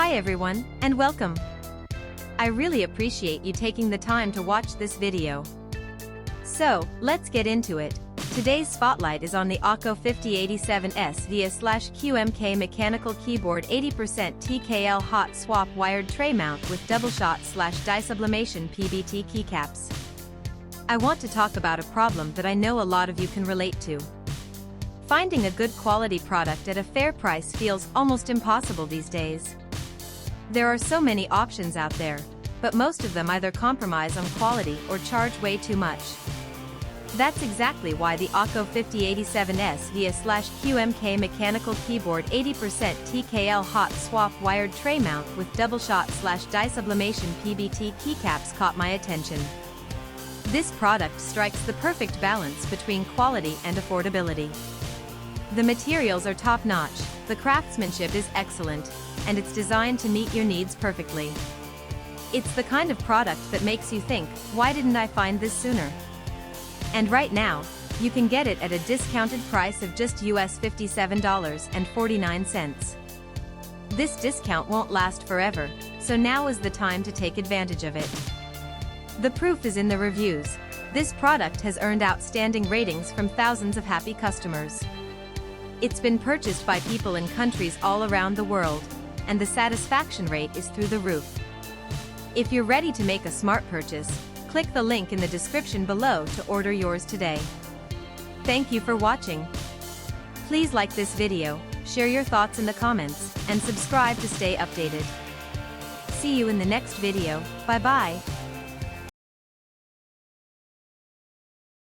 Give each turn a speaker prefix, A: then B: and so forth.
A: Hi everyone, and welcome. I really appreciate you taking the time to watch this video. So, let's get into it. Today's spotlight is on the Akko 5087S QMK Mechanical Keyboard 80% TKL hot swap wired tray mount with double-shot/Dye-sublimation PBT Keycaps. I want to talk about a problem that I know a lot of you can relate to. Finding a good quality product at a fair price feels almost impossible these days. There are so many options out there, but most of them either compromise on quality or charge way too much. That's exactly why the Akko 5087S QMK Mechanical Keyboard 80% TKL hot swap wired tray mount with double-shot/Dye-sublimation PBT Keycaps caught my attention. This product strikes the perfect balance between quality and affordability. The materials are top-notch, the craftsmanship is excellent, and it's designed to meet your needs perfectly. It's the kind of product that makes you think, why didn't I find this sooner? And right now, you can get it at a discounted price of just US $57.49. This discount won't last forever, so now is the time to take advantage of it. The proof is in the reviews. This product has earned outstanding ratings from thousands of happy customers. It's been purchased by people in countries all around the world, and the satisfaction rate is through the roof. If you're ready to make a smart purchase, click the link in the description below to order yours today. Thank you for watching. Please like this video, share your thoughts in the comments, and subscribe to stay updated. See you in the next video. Bye-bye.